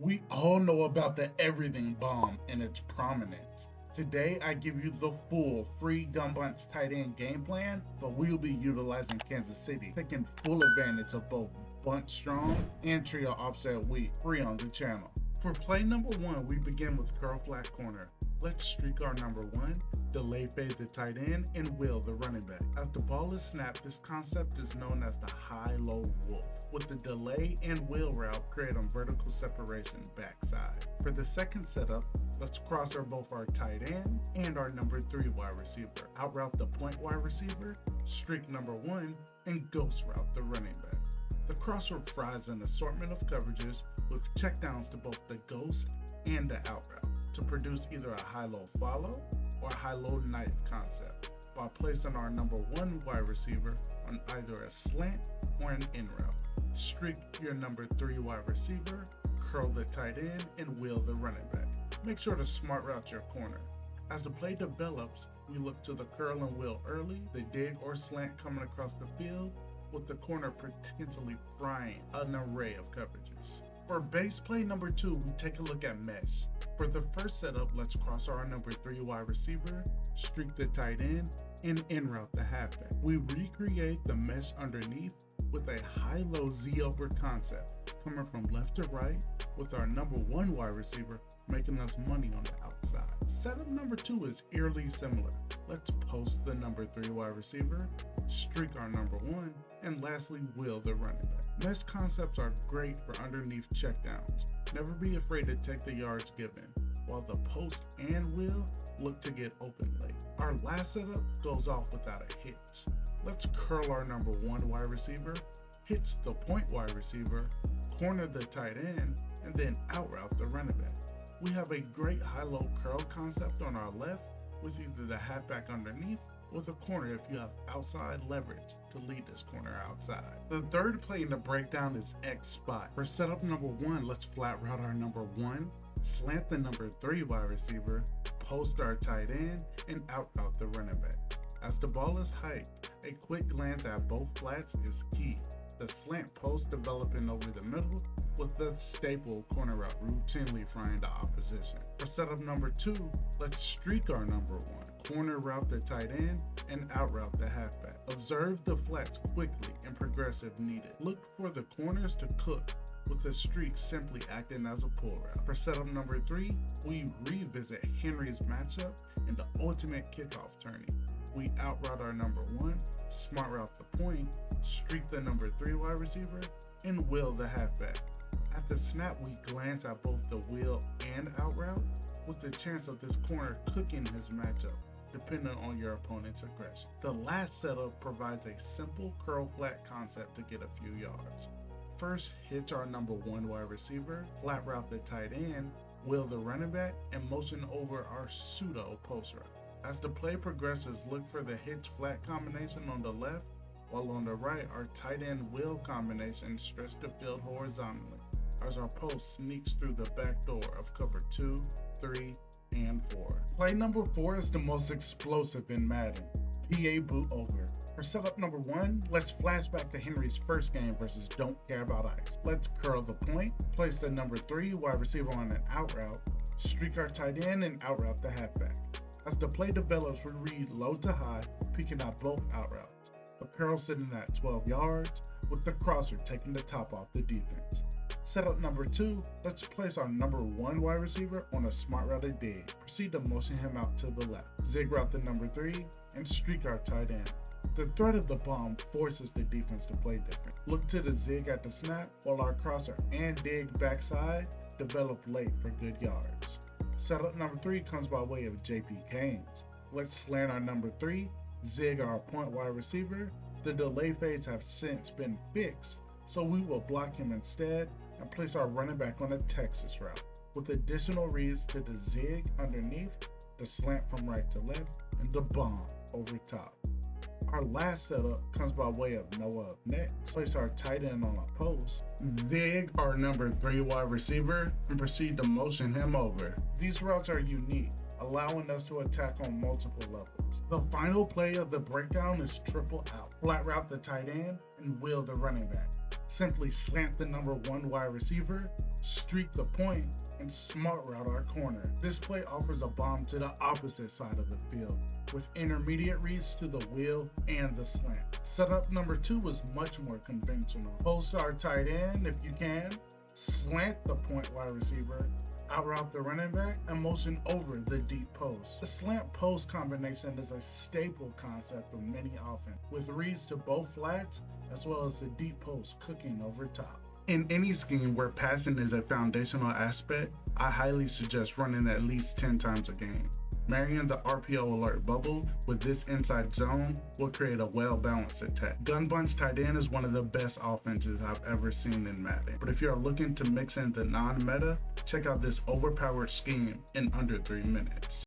We all know about the everything bomb and its prominence. Today, I give you the full free Gumbunts tight end game plan, but we will be utilizing Kansas City, taking full advantage of both bunt strong and trio offset weak, free on the channel. For play number one, we begin with curl flat corner. Let's streak our number one, delay fade the tight end, and wheel the running back. As the ball is snapped, this concept is known as the high-low wolf, with the delay and wheel route creating vertical separation backside. For the second setup, let's cross both our tight end and our number three wide receiver. Out route the point wide receiver, streak number one, and ghost route the running back. The crosser fries an assortment of coverages with checkdowns to both the ghost and the out route to produce either a high-low follow or a high-low knife concept by placing our number one wide receiver on either a slant or an in route. Streak your number three wide receiver, curl the tight end, and wheel the running back. Make sure to smart route your corner. As the play develops, we look to the curl and wheel early, the dig or slant coming across the field, with the corner potentially frying an array of coverages. For base play number two, we take a look at mesh. For the first setup, let's cross our number three wide receiver, streak the tight end, and in route the halfback. We recreate the mesh underneath with a high-low Z-over concept coming from left to right, with our number one wide receiver making us money on the outside. Setup number two is eerily similar. Let's post the number three wide receiver, streak our number one, and lastly wheel the running back. Mesh concepts are great for underneath checkdowns. Never be afraid to take the yards given, while the post and wheel look to get open late. Our last setup goes off without a hitch. Let's curl our number one wide receiver, hitch the point wide receiver, corner the tight end, and then out route the running back. We have a great high-low curl concept on our left with either the halfback underneath or the corner if you have outside leverage to lead this corner outside. The third play in the breakdown is X spot. For setup number one, let's flat route our number one, slant the number three wide receiver, post our tight end, and out route the running back. As the ball is hiked, a quick glance at both flats is key. The slant post developing over the middle with the staple corner route routinely frying the opposition. For setup number two, let's streak our number one, corner route the tight end, and out route the halfback. Observe the flats quickly and progressive needed. Look for the corners to cook, with the streak simply acting as a pull route. For setup number three, we revisit Henry's matchup in the ultimate kickoff tourney. We out route our number one, smart route the point, streak the number three wide receiver, and wheel the halfback. At the snap, we glance at both the wheel and out route, with the chance of this corner cooking his matchup, depending on your opponent's aggression. The last setup provides a simple curl flat concept to get a few yards. First, hitch our number one wide receiver, flat route the tight end, wheel the running back, and motion over our pseudo post route. As the play progresses, look for the hitch flat combination on the left, while on the right, our tight end wheel combination stretch the field horizontally as our post sneaks through the back door of cover 2, 3, and 4. Play number 4 is the most explosive in Madden, PA boot over. For setup number 1, let's flashback to Henry's first game versus Don't Care About Ice. Let's curl the point, place the number 3 wide receiver on an out route, streak our tight end, and out route the halfback. As the play develops, we read low to high, peeking out both out routes. The curl sitting at 12 yards, with the crosser taking the top off the defense. Setup number 2, let's place our number 1 wide receiver on a smart routed dig. Proceed to motion him out to the left. Zig route the number 3, and streak our tight end. The threat of the bomb forces the defense to play different. Look to the zig at the snap, while our crosser and dig backside develop late for good yards. Setup number 3 comes by way of JP Canes. Let's slant our number 3, zig our point wide receiver. The delay fades have since been fixed, so we will block him instead and place our running back on a Texas route, with additional reads to the zig underneath, the slant from right to left, and the bomb over top. Our last setup comes by way of Noah up next. Place our tight end on a post, zig our number 3 wide receiver, and proceed to motion him over. These routes are unique, allowing us to attack on multiple levels. The final play of the breakdown is triple out. Flat route the tight end and wheel the running back. Simply slant the number 1 wide receiver, streak the point, and smart route our corner. This play offers a bomb to the opposite side of the field, with intermediate reads to the wheel and the slant. Setup number 2 was much more conventional. Post our tight end if you can, slant the point wide receiver, outroute the running back, and motion over the deep post. The slant post combination is a staple concept of many offenses, with reads to both flats as well as the deep post cooking over top. In any scheme where passing is a foundational aspect, I highly suggest running at least 10 times a game. Marrying the RPO alert bubble with this inside zone will create a well-balanced attack. Gun bunch tight end is one of the best offenses I've ever seen in Madden, but if you're looking to mix in the non-meta, check out this overpowered scheme in under 3 minutes.